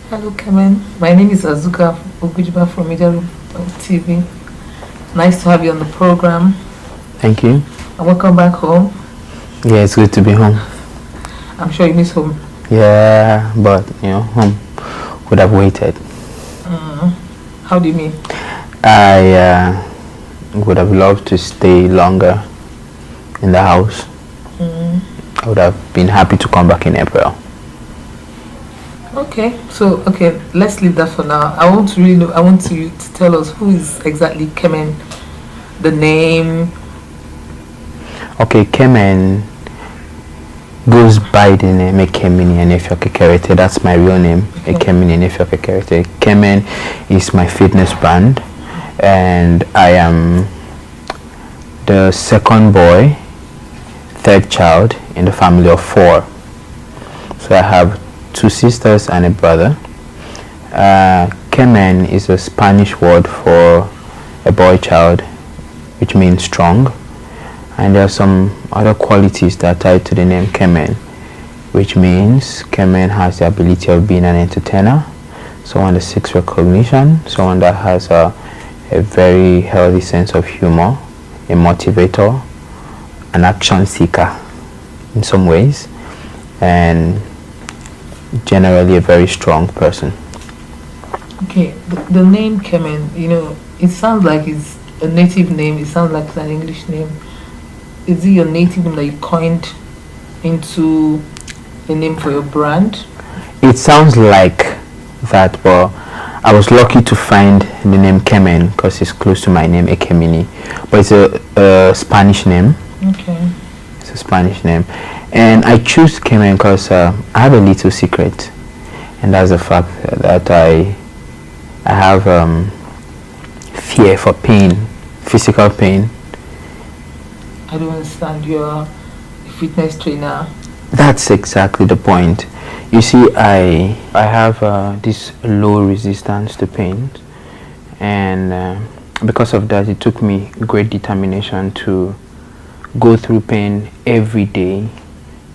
Hello, Kemen. My name is Azuka Ogujiba from Media TV. Nice to have you on the program. Thank you. And welcome back home. Yeah, it's good to be home. I'm sure you miss home. Yeah, but home would have waited. How do you mean? I would have loved to stay longer in the house. I would have been happy to come back in April. Okay, let's leave that for now. I want to really know. I want you to tell us who is exactly Kemen, the name. Okay, Kemen goes by the name Ekemini Enefiokekerete. That's my real name, Ekemini Enefiokekerete. Kemen is my fitness brand, and I am the second boy, third child in the family of 4. So I have 2 sisters and a brother. Kemen is a Spanish word for a boy child, which means strong. And there are some other qualities that are tied to the name Kemen, which means Kemen has the ability of being an entertainer, someone that seeks recognition, someone that has a very healthy sense of humor, a motivator, an action seeker in some ways, and generally a very strong person. Okay, the name Kemen, it sounds like it's a native name. It sounds like it's an English name. Is it your native name that you coined into a name for your brand? It sounds like that, but I was lucky to find the name Kemen because it's close to my name, Ekemini. But it's a Spanish name. Okay. It's a Spanish name. And I choose Kemen because I have a little secret. And that's the fact that I have fear for pain, physical pain. I don't understand. You're a fitness trainer. That's exactly the point. You see, I have this low resistance to pain, and because of that, it took me great determination to go through pain every day,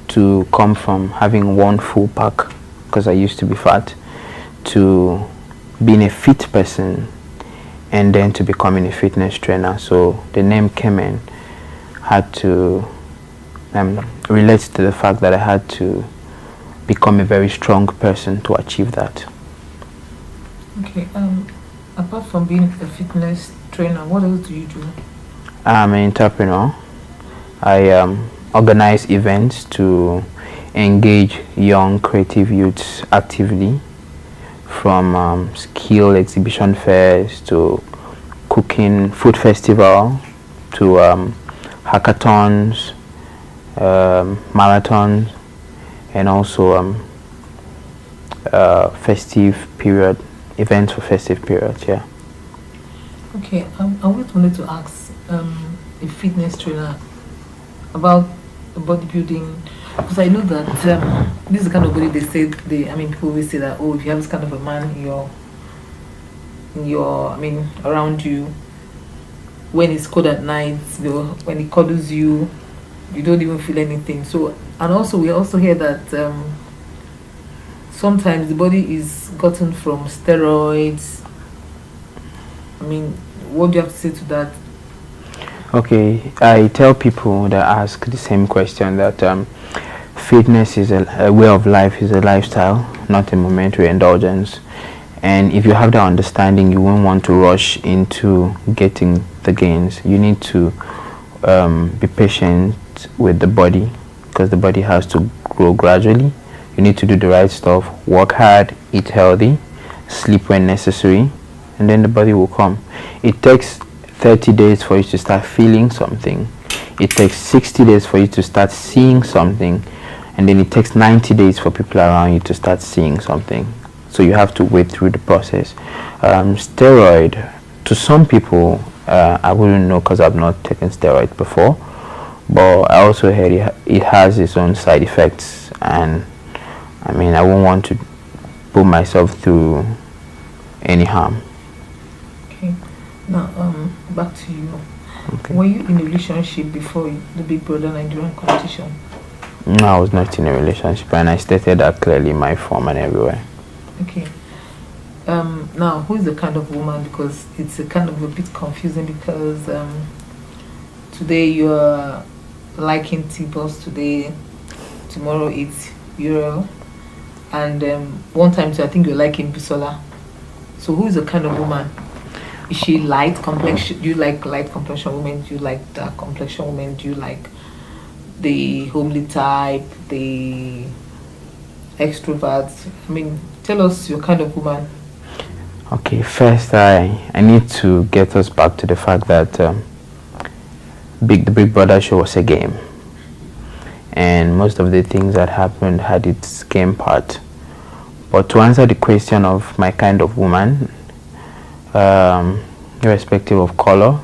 to come from having 1 full pack, because I used to be fat, to being a fit person, and then to becoming a fitness trainer. So the name Kemen had to relate to the fact that I had to become a very strong person to achieve that. Okay, apart from being a fitness trainer, what else do you do? I'm an entrepreneur. I organize events to engage young creative youths actively, from skill exhibition fairs to cooking food festival to hackathons, marathons, and also festive period events for festive periods. Yeah. Okay, I always wanted to ask a fitness trainer about bodybuilding, because I know that this is the kind of body they say people always say that, oh, if you have this kind of a man in your around you, when it's cold at night, when he cuddles you, you don't even feel anything. So, and also we also hear that sometimes the body is gotten from steroids. What do you have to say to that? Okay, I tell people that ask the same question that fitness is a way of life, is a lifestyle, not a momentary indulgence. And if you have that understanding, you won't want to rush into getting the gains. You need to be patient with the body, because the body has to grow gradually. You need to do the right stuff, work hard, eat healthy, sleep when necessary, and then the body will come. It takes 30 days for you to start feeling something. It takes 60 days for you to start seeing something, and then it takes 90 days for people around you to start seeing something. So you have to wait through the process. Steroid, to some people, I wouldn't know because I've not taken steroid before, but I also heard it has its own side effects, and I won't want to put myself through any harm. Okay, now back to you. Okay. Were you in a relationship before the Big Brother Nigerian competition? No, I was not in a relationship, and I stated that clearly in my form and everywhere. Okay. Now, who is the kind of woman? Because it's a kind of a bit confusing because today you're liking TBoss, today, tomorrow it's Euro, and one time too, I think you're liking Bisola. So who is the kind of woman? Is she light complexion? Do you like light complexion women? Do you like dark complexion women? Do you like the homely type, the extroverts? I mean, tell us your kind of woman. Okay, first I need to get us back to the fact that the Big Brother show was a game, and most of the things that happened had its game part. But to answer the question of my kind of woman, irrespective of color,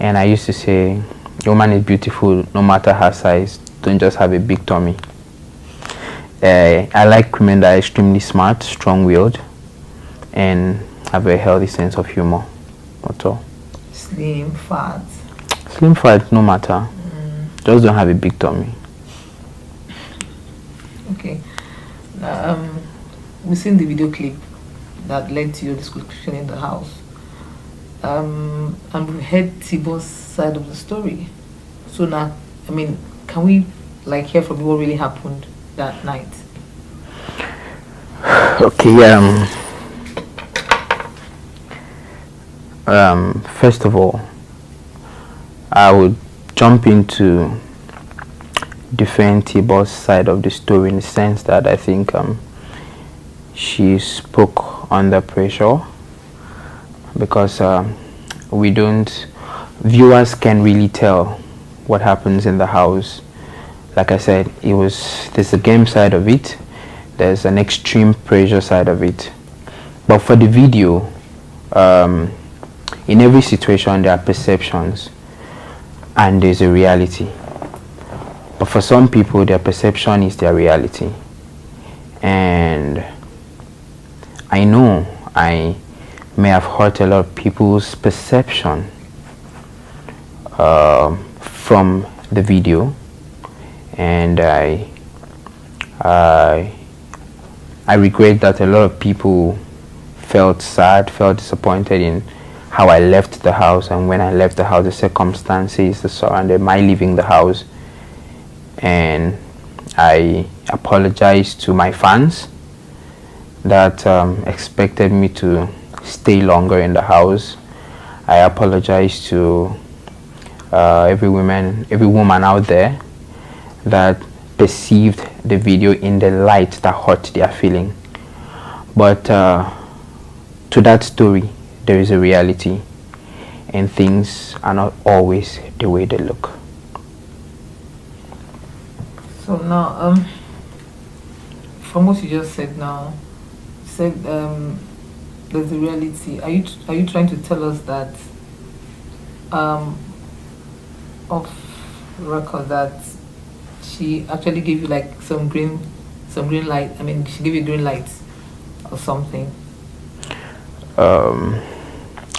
and I used to say, a woman is beautiful no matter her size, don't just have a big tummy. I like women that are extremely smart, strong-willed, and have a healthy sense of humor. That's all. Slim, fat. Slim, fat, no matter. Just don't have a big tummy. Okay. We've seen the video clip that led to your discussion in the house. And we've heard TBoss' side of the story. So now, I mean, can we like hear from you what really happened that night? Okay, first of all, I would jump into defend TBoss' side of the story in the sense that I think she spoke under pressure, because viewers can really tell what happens in the house. Like I said, there's a game side of it, there's an extreme pressure side of it. But for the video, in every situation there are perceptions and there's a reality. But for some people, their perception is their reality. And I know I may have hurt a lot of people's perception from the video, and I regret that a lot of people felt sad, felt disappointed in how I left the house, and when I left the house, the circumstances that surrounded my leaving the house. And I apologize to my fans that expected me to stay longer in the house. I apologize to every woman out there that perceived the video in the light that hurt their feeling. But to that story, there is a reality, and things are not always the way they look. So now, from what you just said now, you said there's a reality. Are you trying to tell us that off record that she actually gave you like some green light? I mean, she gave you green light or something?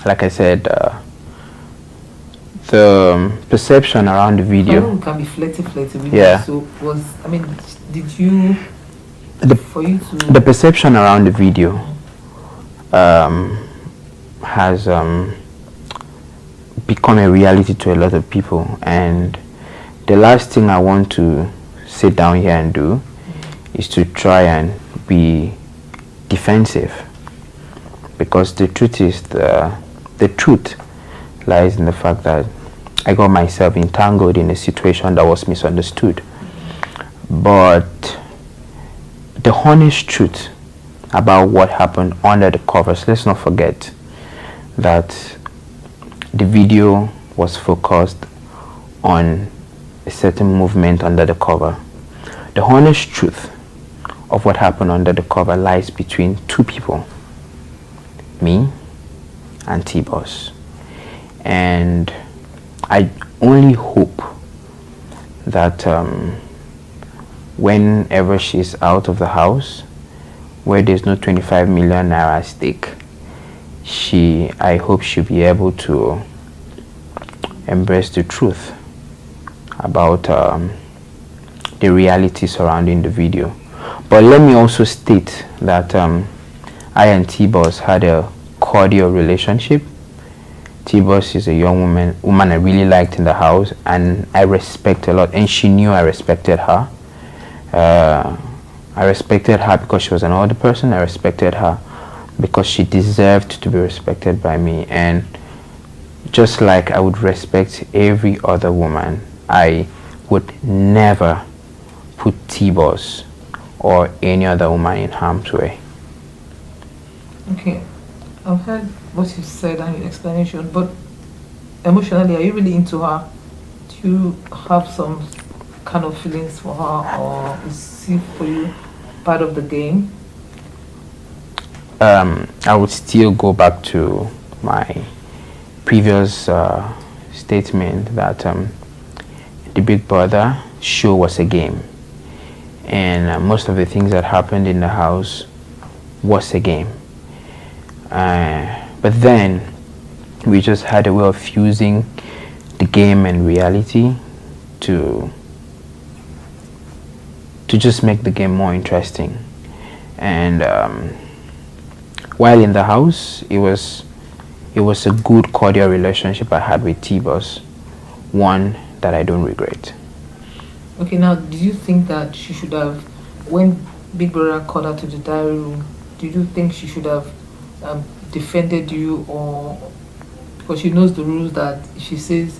Like I said, the perception around the video can be flirty. Yeah. So did you the perception around the video has become a reality to a lot of people, and the last thing I want to sit down here and do is to try and be defensive, because the truth is the truth lies in the fact that I got myself entangled in a situation that was misunderstood. But the honest truth about what happened under the covers, let's not forget that the video was focused on a certain movement under the cover. The honest truth of what happened under the cover lies between two people, me and TBoss. And I only hope that whenever she's out of the house, where there's no 25 million naira at stake, I hope she'll be able to embrace the truth about the reality surrounding the video. But let me also state that I and TBoss had a cordial relationship. TBoss is a young woman I really liked in the house, and I respect a lot, and she knew I respected her. I respected her because she was an older person. I respected her because she deserved to be respected by me. And just like I would respect every other woman, I would never put TBoss or any other woman in harm's way. Okay, I've heard what you said and your explanation, but emotionally, are you really into her? Do you have some kind of feelings for her, or is she for you part of the game? I would still go back to my previous statement that the Big Brother show was a game, and most of the things that happened in the house was a game. But then we just had a way of fusing the game and reality to just make the game more interesting. And while in the house, it was a good cordial relationship I had with TBoss, one that I don't regret. Okay, now, do you think that she should have, when Big Brother called her to the diary room, do you think she should have defended you, or because she knows the rules that if she says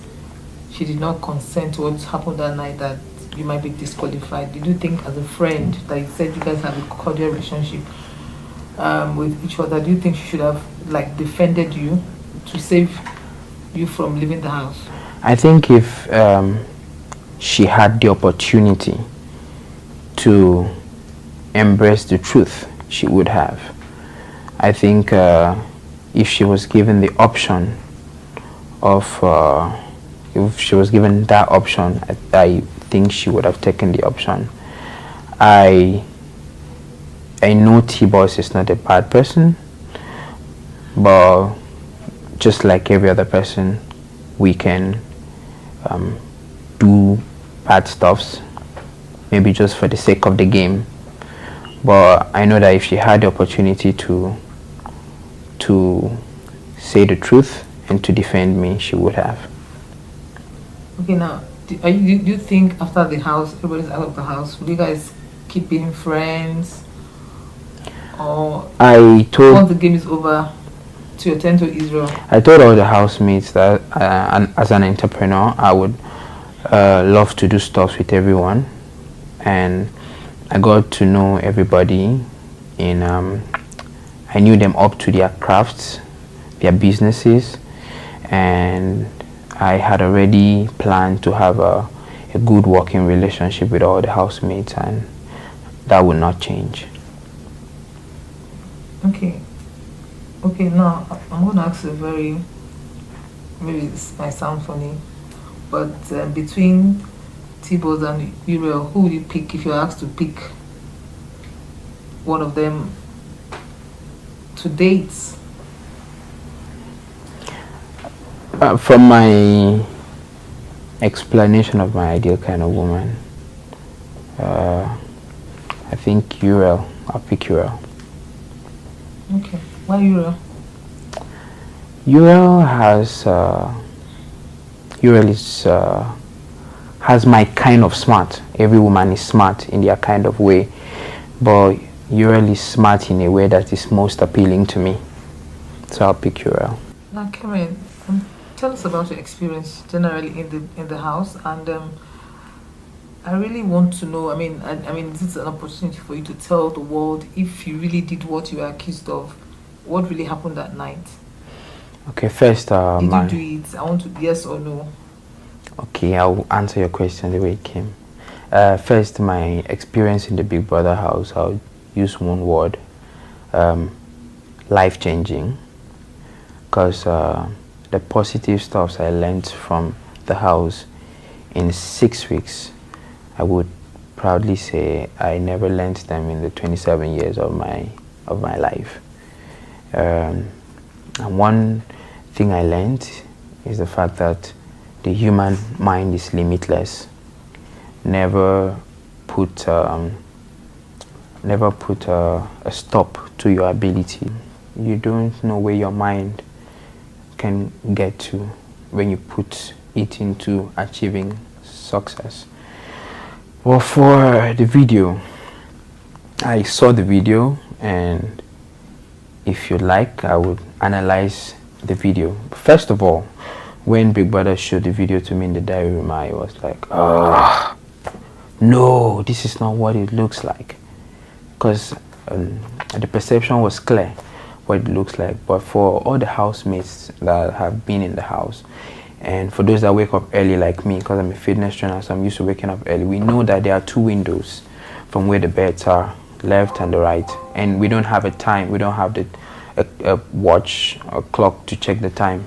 she did not consent to what happened that night, that you might be disqualified? Did you think, as a friend, that you said you guys have a cordial relationship with each other, do you think she should have like defended you to save you from leaving the house? I think if she had the opportunity to embrace the truth, she would have. I think if she was given the option of, if she was given that option, I think she would have taken the option. I know TBoss is not a bad person, but just like every other person, we can do bad stuffs, maybe just for the sake of the game. But I know that if she had the opportunity to say the truth and to defend me, she would have. Okay, now, do you think after the house, everybody's out of the house, will you guys keep being friends? Or I told, once the game is over, to attend to Israel? I told all the housemates that as an entrepreneur, I would love to do stuff with everyone, and I got to know everybody. I knew them up to their crafts, their businesses, and I had already planned to have a good working relationship with all the housemates, and that would not change. Okay. Okay, now I'm going to ask you a very, maybe this might sound funny, but between TBoss and Uriel, who would you pick if you're asked to pick one of them to date? From my explanation of my ideal kind of woman, I think Uriel. I'll pick Uriel. Okay, why Uriel? Uriel has my kind of smart. Every woman is smart in their kind of way, but Uriel is smart in a way that is most appealing to me. So I'll pick Uriel. Now, Kemen, tell us about your experience generally in the house, and I really want to know. I mean, this is an opportunity for you to tell the world if you really did what you were accused of. What really happened that night? Okay, first, did you do it? I want to, yes or no. Okay, I'll answer your question the way it came. First, my experience in the Big Brother house, I'll use one word, life-changing, because the positive stuff I learned from the house in 6 weeks, I would proudly say I never learned them in the 27 years of my life. And one thing I learned is the fact that the human mind is limitless. Never put never put a stop to your ability. You don't know where your mind can get to when you put it into achieving success. Well, for the video, I saw the video, and if you like, I would analyze the video. First of all, when Big Brother showed the video to me in the diary room, I was like, oh, no, this is not what it looks like. Because the perception was clear what it looks like. But for all the housemates that have been in the house, and for those that wake up early like me, because I'm a fitness trainer, so I'm used to waking up early, we know that there are two windows from where the beds are, left and the right. And we don't have a time, we don't have a watch or clock to check the time.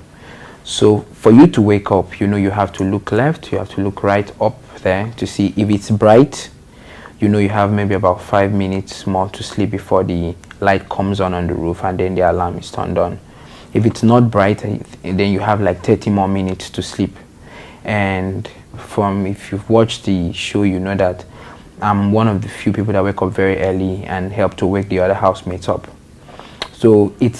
So for you to wake up, you know you have to look left, you have to look right up there to see if it's bright. You know you have maybe about 5 minutes more to sleep before the light comes on the roof, and then the alarm is turned on. If it's not bright, then you have like 30 more minutes to sleep. And if you've watched the show, you know that I'm one of the few people that wake up very early and help to wake the other housemates up. So it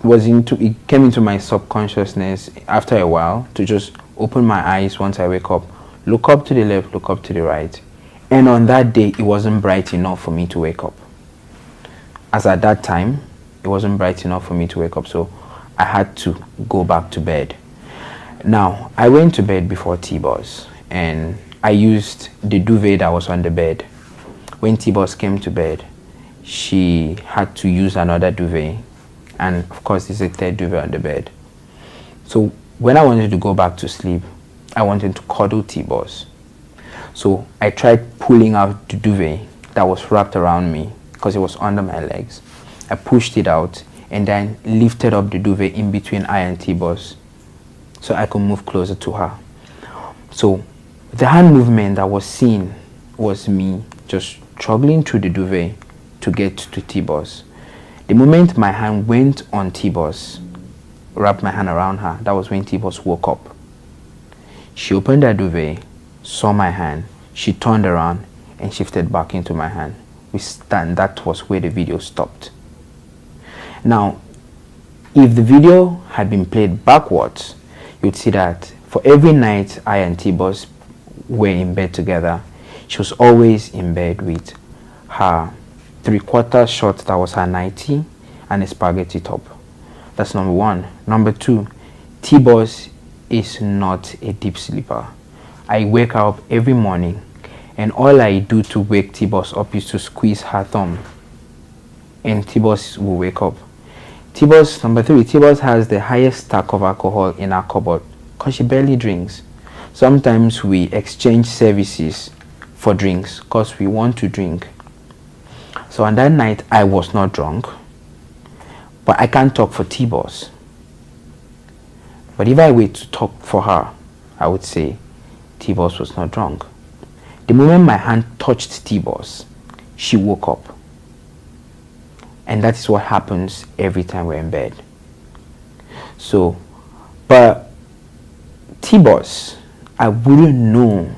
came into my subconsciousness after a while to just open my eyes once I wake up, look up to the left, look up to the right. And on that day, it wasn't bright enough for me to wake up. As at that time, it wasn't bright enough for me to wake up, so I had to go back to bed. Now, I went to bed before TBoss, and I used the duvet that was on the bed. When TBoss came to bed, she had to use another duvet, and of course there's a third duvet on the bed. So when I wanted to go back to sleep, I wanted to cuddle TBoss. So I tried pulling out the duvet that was wrapped around me because it was under my legs. I pushed it out and then lifted up the duvet in between I and TBoss so I could move closer to her. So the hand movement that was seen was me just struggling through the duvet to get to TBoss. The moment my hand went on TBoss, wrapped my hand around her, that was when TBoss woke up. She opened her duvet, saw my hand, she turned around and shifted back into my hand. That was where the video stopped. Now, if the video had been played backwards, you'd see that for every night I and TBoss were in bed together, she was always in bed with her 3/4 short that was her nightie and a spaghetti top. That's number one. Number two, TBoss is not a deep sleeper. I wake her up every morning, and all I do to wake TBoss up is to squeeze her thumb, and TBoss will wake up. Number three, TBoss has the highest stack of alcohol in our cupboard because she barely drinks. Sometimes we exchange services for drinks because we want to drink. So on that night, I was not drunk, but I can't talk for TBoss. But if I were to talk for her, I would say TBoss was not drunk. The moment my hand touched TBoss, she woke up. And that is what happens every time we're in bed. So, but TBoss, I wouldn't know.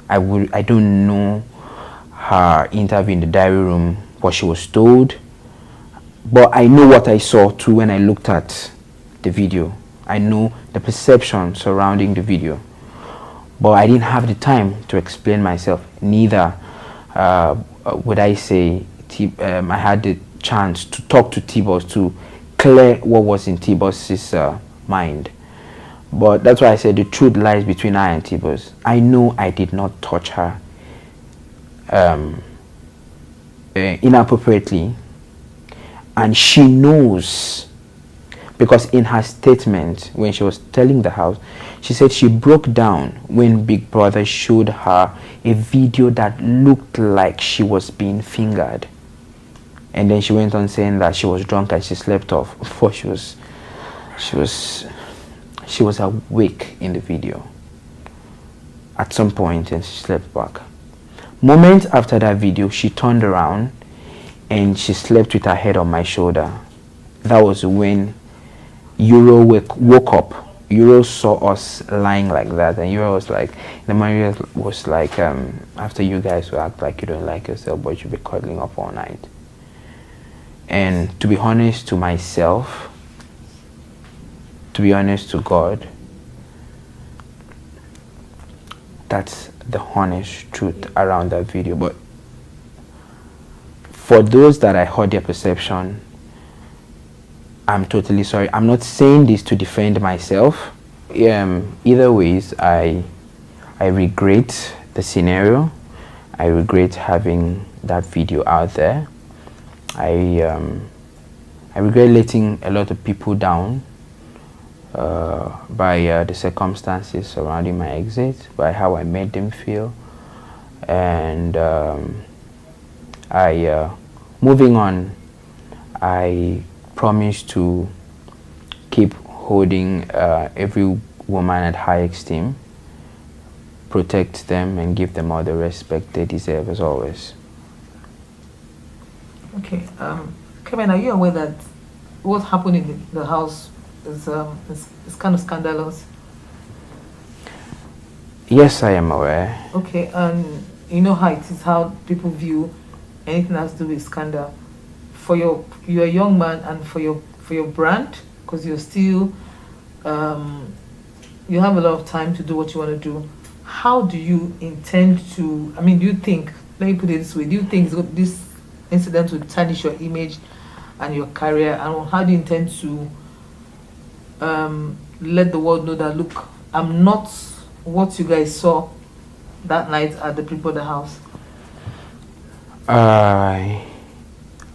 I don't know her interview in the diary room, what she was told. But I know what I saw too when I looked at the video. I know the perception surrounding the video. But I didn't have the time to explain myself. Neither would I say I had the chance to talk to TBoss to clear what was in TBoss's mind. But that's why I said the truth lies between I and TBoss. I know I did not touch her inappropriately, and she knows, because in her statement when she was telling the house, she said she broke down when Big Brother showed her a video that looked like she was being fingered, and then she went on saying that she was drunk and she slept off before she was awake in the video at some point, and she slept back. Moments after that video, she turned around and she slept with her head on my shoulder. That was when Euro woke up. Euro saw us lying like that, and Euro was like, the man was like, after you guys will act like you don't like yourself, but you'll be cuddling up all night. And to be honest to myself, to be honest to God, that's the honest truth around that video. But for those that I heard their perception, I'm totally sorry. I'm not saying this to defend myself. Either ways, I regret the scenario. I regret having that video out there. I regret letting a lot of people down by the circumstances surrounding my exit, by how I made them feel, and moving on, I promise to keep holding every woman at high esteem, protect them, and give them all the respect they deserve as always. Okay, Kemen, are you aware that what happened in the house is kind of scandalous? Yes, I am aware. Okay, and you know how it is, how people view anything that has to do with scandal. You're a young man, and for your brand, because you're still you have a lot of time to do what you want to do. How do you intend to? I mean, do you think? Let me put it this way: do you think this incident will tarnish your image and your career? And how do you intend to let the world know that, look, I'm not what you guys saw that night at the Big Brother house?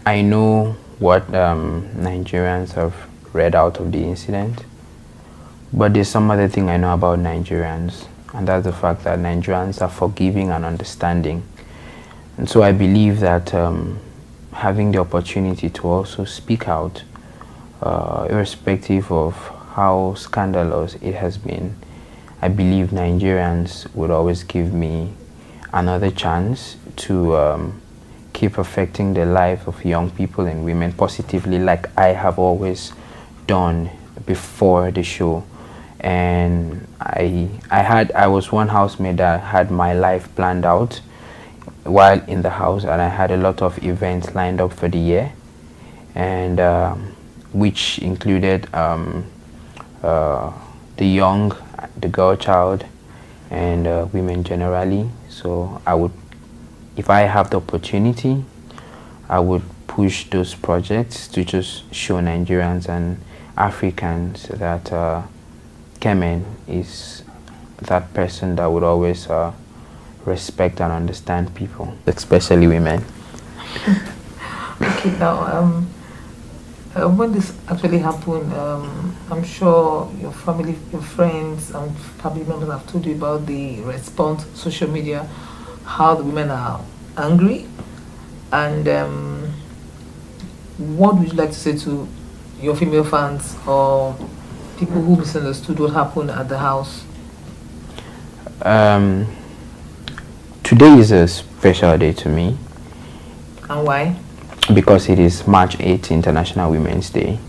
I know what Nigerians have read out of the incident, but there's some other thing I know about Nigerians, and that's the fact that Nigerians are forgiving and understanding. And so I believe that having the opportunity to also speak out, irrespective of how scandalous it has been, I believe Nigerians would always give me another chance to keep affecting the life of young people and women positively, like I have always done before the show. And I was one housemate that had my life planned out while in the house, and I had a lot of events lined up for the year, and which included the girl child, and women generally. So I would, if I have the opportunity, I would push those projects to just show Nigerians and Africans that Kemen is that person that would always respect and understand people, especially women. Okay, now when this actually happened, I'm sure your family, your friends, and family members have told you about the response on social media, how the women are angry, and what would you like to say to your female fans or people who misunderstood what happened at the house? Today is a special day to me. And why? Because it is March 8th, International Women's Day.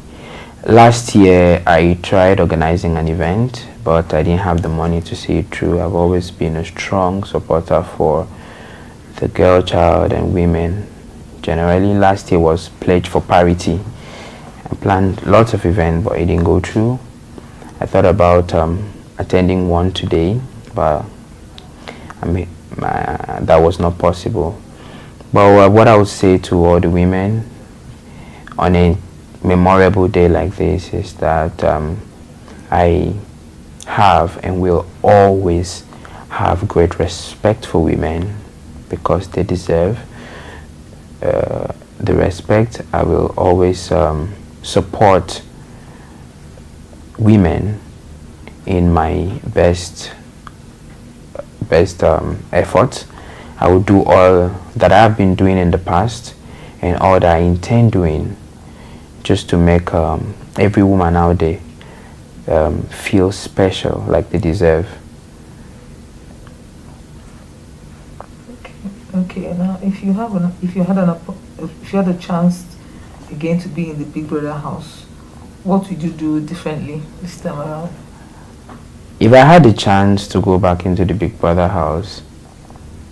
Last year, I tried organizing an event, but I didn't have the money to see it through. I've always been a strong supporter for the girl child and women. Generally, last year was Pledge for Parity. I planned lots of events, but it didn't go through. I thought about attending one today, but that was not possible. But what I would say to all the women on a memorable day like this is that I have and will always have great respect for women because they deserve the respect. I will always support women in my best efforts. I will do all that I have been doing in the past and all that I intend doing just to make every woman out there feel special, like they deserve. Okay. Now, if you had a chance again to be in the Big Brother house, what would you do differently this time around? If I had the chance to go back into the Big Brother house,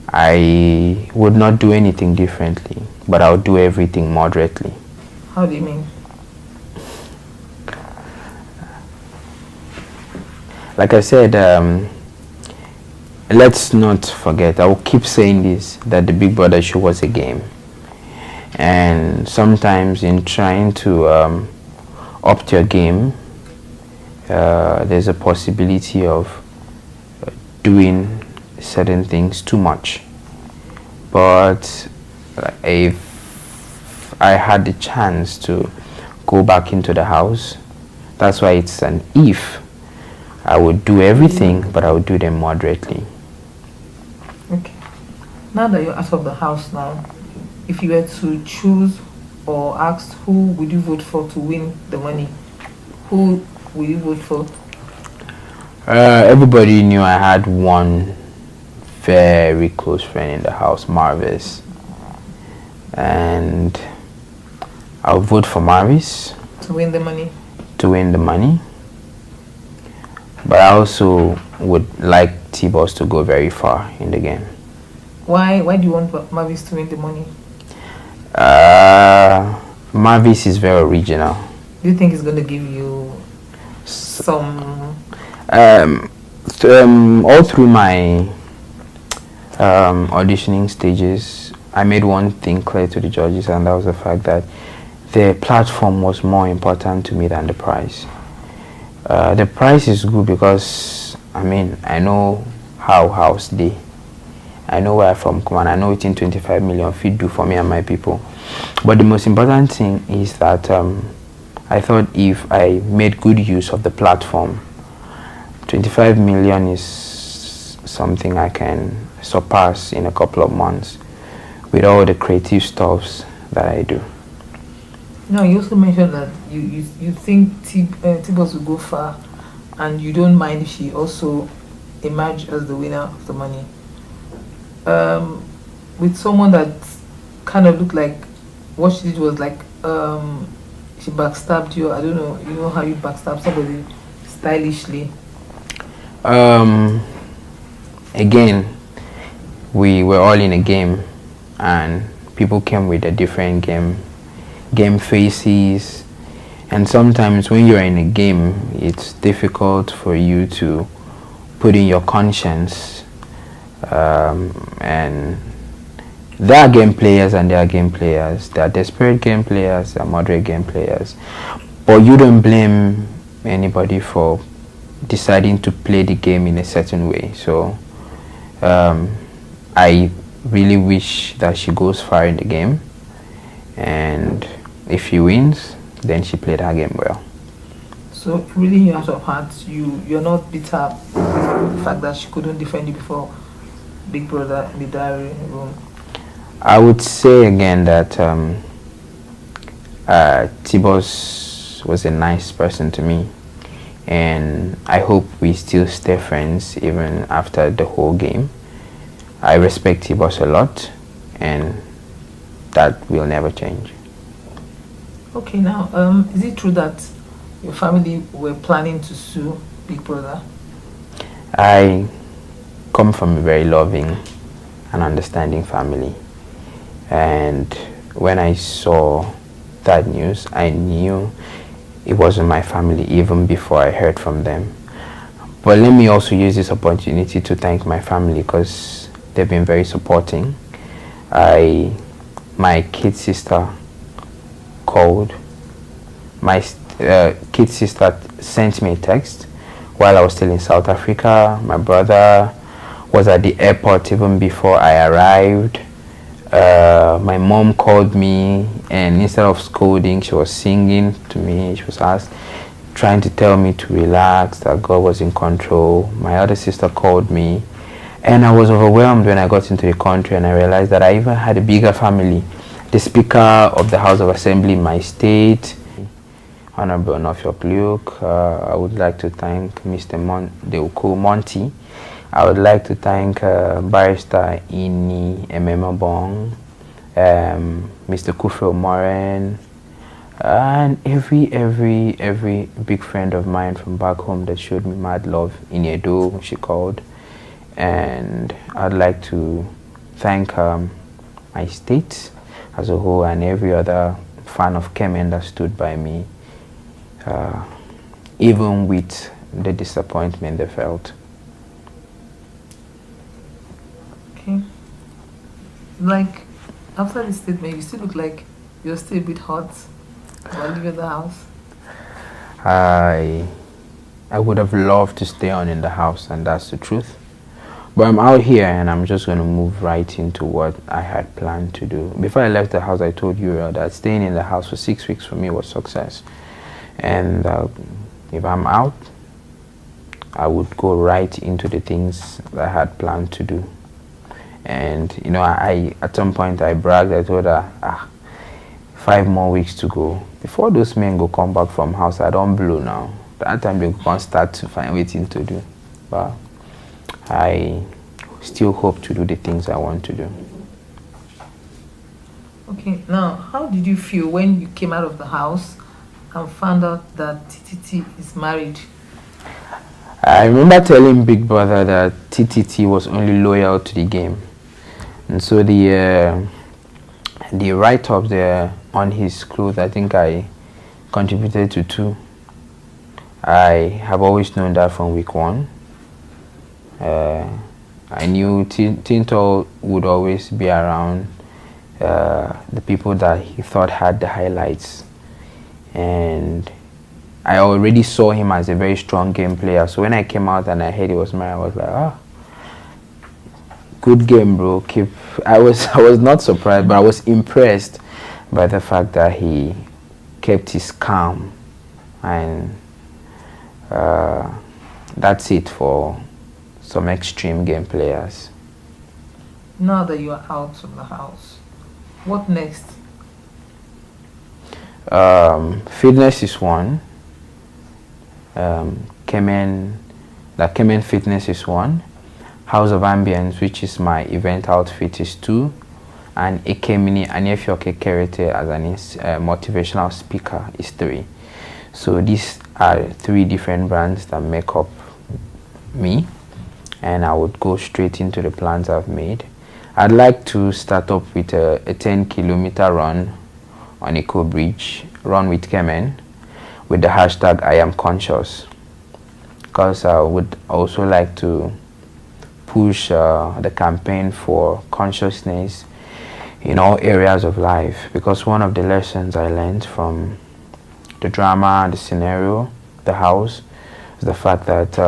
I would not do anything differently, but I would do everything moderately. How do you mean? Like I said, let's not forget, I will keep saying this, that the Big Brother show was a game. And sometimes in trying to up your game, there's a possibility of doing certain things too much. But if I had the chance to go back into the house, that's why it's an if. I would do everything, but I would do them moderately. Okay. Now that you're out of the house now, if you were to choose or ask who would you vote for to win the money, who will you vote for? Everybody knew I had one very close friend in the house, Marvis. And I'll vote for Marvis. To win the money? To win the money. But I also would like TBoss to go very far in the game. Why do you want Marvis to win the money? Marvis is very original. Do you think he's going to give you some... all through my auditioning stages, I made one thing clear to the judges, and that was the fact that the platform was more important to me than the prize. The prize is good because, I mean, I know how house day. I know where I'm from, and I know it's in 25 million feet do for me and my people. But the most important thing is that I thought if I made good use of the platform, 25 million is something I can surpass in a couple of months with all the creative stuffs that I do. No, you also mentioned that you think TBoss will go far, and you don't mind if she also emerge as the winner of the money. With someone that kind of looked like what she did was like she backstabbed you. I don't know. You know how you backstab somebody stylishly. Again, we were all in a game, and people came with a different game faces, and sometimes when you're in a game, it's difficult for you to put in your conscience. And there are game players and there are game players. There are desperate game players, there are moderate game players. But you don't blame anybody for deciding to play the game in a certain way. So I really wish that she goes far in the game, and if she wins, then she played her game well. So really, in your heart of hearts, you're not bitter with the fact that she couldn't defend you before Big Brother in the diary room? I would say again that TBoss was a nice person to me, and I hope we still stay friends even after the whole game. I respect TBoss a lot, and that will never change. Okay, now is it true that your family were planning to sue Big Brother? I come from a very loving and understanding family, and when I saw that news, I knew it wasn't my family even before I heard from them. But let me also use this opportunity to thank my family, because they've been very supporting. My kid sister called. My kid sister sent me a text while I was still in South Africa. My brother was at the airport even before I arrived. My mom called me, and instead of scolding, she was singing to me. She was trying to tell me to relax, that God was in control. My other sister called me, and I was overwhelmed when I got into the country, and I realized that I even had a bigger family. The Speaker of the House of Assembly in my state, Honorable Onofio Luke. I would like to thank Mr. Monty. I would like to thank Barrister Ini Ememabong, Mr. Kufo Moren, And every big friend of mine from back home that showed me mad love in Edo, she called. And I'd like to thank my state as a whole and every other fan of Kemen that stood by me, even with the disappointment they felt. Okay. Like, after this statement, you still look like you're still a bit hot while leaving the house. I would have loved to stay on in the house, and that's the truth. But I'm out here and I'm just going to move right into what I had planned to do. Before I left the house, I told you that staying in the house for 6 weeks for me was success. And if I'm out, I would go right into the things that I had planned to do. And, you know, I at some point I bragged, I told her, 5 more weeks to go. Before those men go come back from house, I don't blow now. That time they can't start to find waiting to do. But I still hope to do the things I want to do. Okay, now, how did you feel when you came out of the house and found out that TTT is married? I remember telling Big Brother that TTT was only loyal to the game. And so the write-up there on his clothes, I think I contributed to 2. I have always known that from week 1. I knew Tinto would always be around the people that he thought had the highlights, and I already saw him as a very strong game player. So when I came out and I heard he was married, I was like, good game, bro. I was not surprised, but I was impressed by the fact that he kept his calm, and that's it for some extreme game players. Now that you are out of the house, what next? Fitness is one. Kemen Fitness is one. House of Ambience, which is my event outfit, is 2. And Ekemini Anyefioke Kerete as an motivational speaker is 3. So these are 3 different brands that make up me, and I would go straight into the plans I've made. I'd like to start up with a 10-kilometer run on Eco Bridge, Run with Kemen, with the hashtag I am conscious, because I would also like to push the campaign for consciousness in all areas of life, because one of the lessons I learned from the drama, the scenario, the house, is the fact that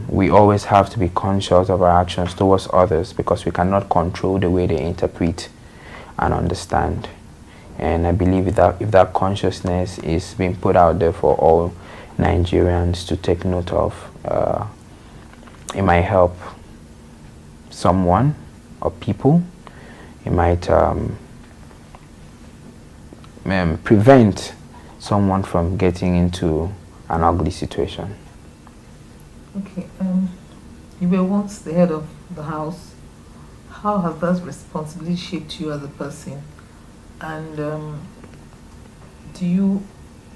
we always have to be conscious of our actions towards others, because we cannot control the way they interpret and understand. And I believe if that consciousness is being put out there for all Nigerians to take note of, it might help someone or people. It might prevent someone from getting into an ugly situation. Okay, you were once the head of the house. How has that responsibility shaped you as a person? And do you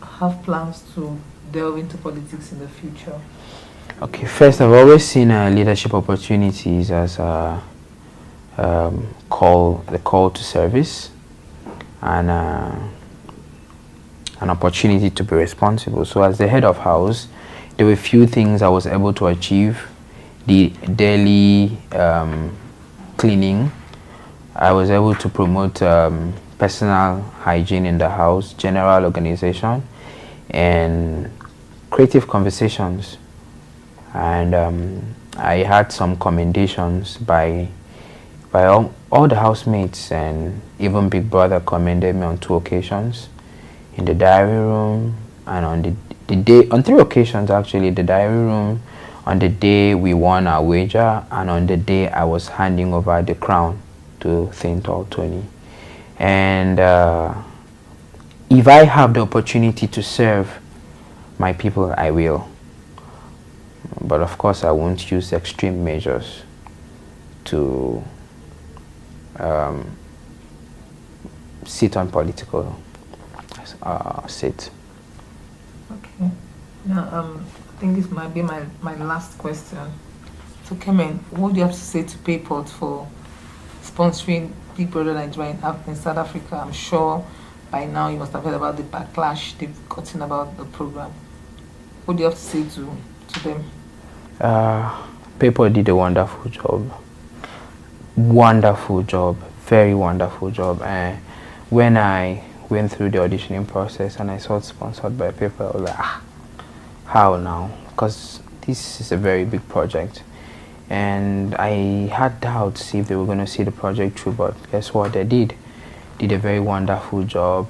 have plans to delve into politics in the future? Okay, first, I've always seen leadership opportunities as the call to service, and an opportunity to be responsible. So as the head of house, there were few things I was able to achieve. The daily cleaning, I was able to promote personal hygiene in the house, general organization, and creative conversations. And I had some commendations by all the housemates, and even Big Brother commended me on 2 occasions, in the diary room and on the day, on 3 occasions actually, the diary room, on the day we won our wager, and on the day I was handing over the crown to Thintal Tony. And if I have the opportunity to serve my people, I will. But of course, I won't use extreme measures to sit on political seat. Okay. Now, I think this might be my last question. So, Kemen, what do you have to say to PayPort for sponsoring Big Brother Naija in South Africa? I'm sure by now you must have heard about the backlash they've gotten about the program. What do you have to say to them? PayPort did a wonderful job. Wonderful job. Very wonderful job. And when I went through the auditioning process and I saw it sponsored by PayPort, I was like, how now? Because this is a very big project. And I had doubts if they were going to see the project through, but guess what? They did a very wonderful job.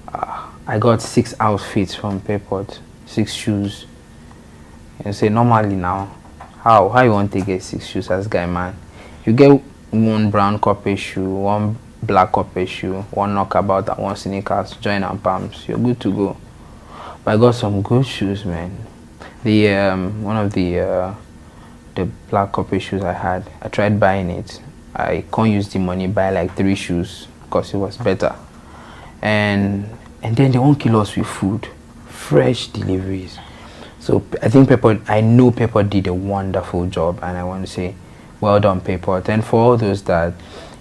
I got 6 outfits from PayPort, 6 shoes. And say normally now, how you want to get 6 shoes as guy, man? You get 1 brown corporate shoe, 1 black corporate shoe, 1 knockabout and 1 sneakers, join and palms. You're good to go. But I got some good shoes, man. The one of the black corporate shoes I tried buying it. I can't use the money buy like 3 shoes because it was better. And then they won't kill us with food, fresh deliveries. So I think I know PayPort did a wonderful job, and I want to say well done, PayPort. And for all those that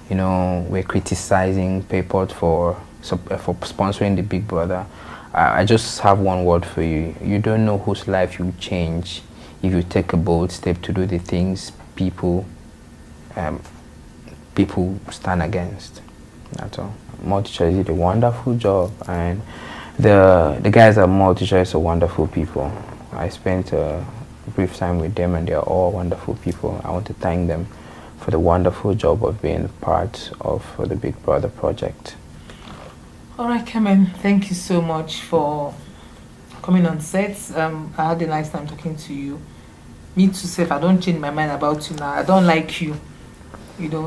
were criticizing PayPort for sponsoring the Big Brother, I just have one word for you. You don't know whose life you change if you take a bold step to do the things people stand against. That's all. MultiChoice did a wonderful job, and the guys at MultiChoice are wonderful people. I spent a brief time with them, and they are all wonderful people. I want to thank them for the wonderful job of being part of the Big Brother project. All right, Kemen, thank you so much for coming on set. I had a nice time talking to you. Me too, Seth. I don't change my mind about you now. I don't like you,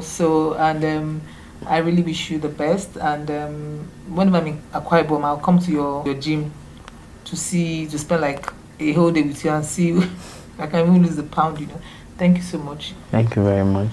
So, and I really wish you the best. And whenever I'm in Akwa Ibom, I'll come to your gym to spend like a whole day with you and see I can even lose the pound. Thank you so much. Thank you very much.